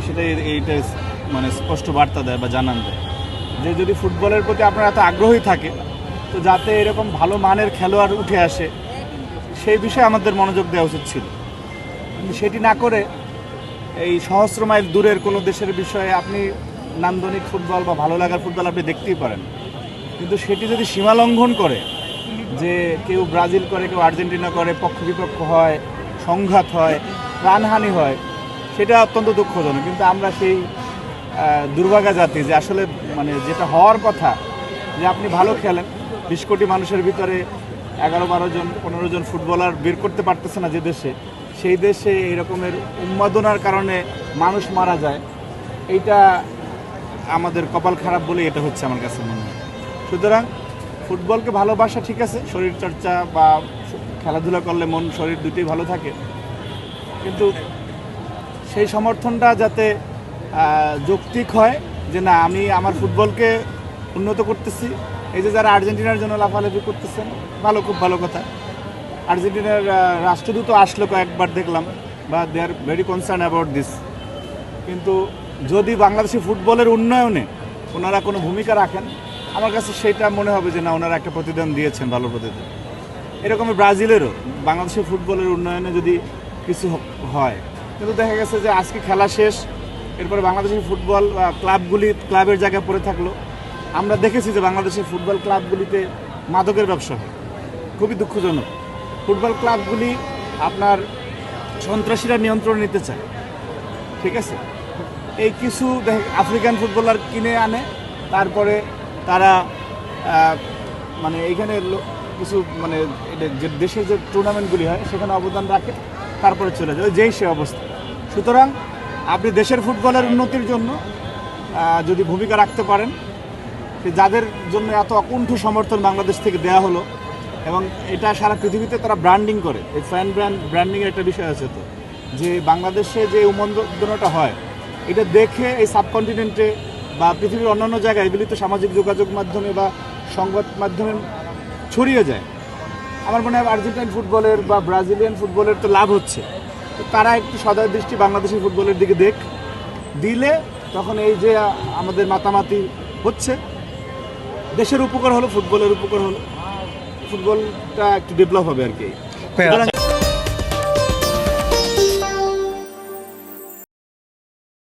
সেটাই এইটা মানে স্পষ্ট বার্তা দেয় বা জানান দেয় যে যদি ফুটবলের প্রতি আপনার এত আগ্রহী থাকে তো যাতে এরকম ভালো মানের খেলোয়াড় উঠে আসে সেই বিষয়ে আমাদের মনোযোগ দেওয়া উচিত ছিল, কিন্তু সেটি না করে এই সহস্র মাইল দূরের কোনো দেশের বিষয়ে আপনি নান্দনিক ফুটবল বা ভালো লাগার ফুটবল আপনি দেখতেই পারেন, কিন্তু সেটি যদি সীমা লঙ্ঘন করে যে কেউ ব্রাজিল করে কেউ আর্জেন্টিনা করে পক্ষ বিপক্ষ হয় সংঘাত হয় প্রাণহানি হয় সেটা অত্যন্ত দুঃখজনক। কিন্তু আমরা সেই দুর্ভাগা জাতি যে আসলে মানে যেটা হওয়ার কথা যে আপনি ভালো খেলেন 20 কোটি মানুষের ভিতরে 11-12 জন 15 জন ফুটবলার বের করতে পারতেছে না যে দেশে, সেই দেশে এই রকমের উন্মাদনার কারণে মানুষ মারা যায়, এইটা আমাদের কপাল খারাপ বলে এটা হচ্ছে আমার কাছে মনে হয়। সুতরাং ফুটবলকে ভালোবাসা ঠিক আছে, শরীরচর্চা বা খেলাধুলা করলে মন শরীর দুটোই ভালো থাকে, কিন্তু সেই সমর্থনটা যাতে যৌক্তিক হয় যে না আমি আমার ফুটবলকে উন্নত করতেছি। এই যে যারা আর্জেন্টিনার জন্য লাফালাফি করতেছেন ভালো, খুব ভালো কথা। আর্জেন্টিনার রাষ্ট্রদূত আসলো কয়েকবার দেখলাম বা they are very concern about this, কিন্তু যদি বাংলাদেশি ফুটবলের উন্নয়নে ওনারা কোনো ভূমিকা রাখেন আমার কাছে সেইটা মনে হবে যে না ওনারা একটা প্রতিদান দিয়েছেন, ভালো প্রতিদান। এরকমের ব্রাজিলেরও বাংলাদেশের ফুটবলের উন্নয়নে যদি কিছু হয়, কিন্তু দেখা গেছে যে আজকে খেলা শেষ এরপরে বাংলাদেশের ফুটবল ক্লাবগুলি ক্লাবের জায়গায় পড়ে থাকলো। আমরা দেখেছি যে বাংলাদেশের ফুটবল ক্লাবগুলিতে মাদকের ব্যবসা হয়, খুবই দুঃখজনক। ফুটবল ক্লাবগুলি আপনার সন্ত্রাসীরা নিয়ন্ত্রণ নিতে চায়, ঠিক আছে। এই কিছু আফ্রিকান ফুটবলার কিনে আনে, তারপরে তারা মানে এইখানে কিছু মানে যে দেশের যে টুর্নামেন্টগুলি হয় সেখানে অবদান রাখে, তারপরে চলে যায় যেই সে অবস্থা। সুতরাং আপনি দেশের ফুটবলের উন্নতির জন্য যদি ভূমিকা রাখতে পারেন, যাদের জন্য এত অকুণ্ঠ সমর্থন বাংলাদেশ থেকে দেওয়া হলো এবং এটা সারা পৃথিবীতে তারা ব্র্যান্ডিং করে, এই ফ্যান ব্র্যান্ডিংয়ের একটা বিষয় আছে তো, যে বাংলাদেশে যে উন্মোদনাটা হয় এটা দেখে এই সাবকন্টিনেন্টে বা পৃথিবীর অন্যান্য জায়গায় এগুলিতে সামাজিক যোগাযোগ মাধ্যমে বা সংবাদ মাধ্যমে ছড়িয়ে যায়। আমার মনে হয় আর্জেন্টাইন ফুটবলের বা ব্রাজিলিয়ান ফুটবলের তো লাভ হচ্ছে, তো তারা একটু সদয় দৃষ্টি বাংলাদেশি ফুটবলের দিকে দিলে তখন এই যে আমাদের মাতামাতি হচ্ছে দেশের উপকার হলো, ফুটবলের উপকার হলো, ফুটবলটা একটু ডেভেলপ হবে আর কি।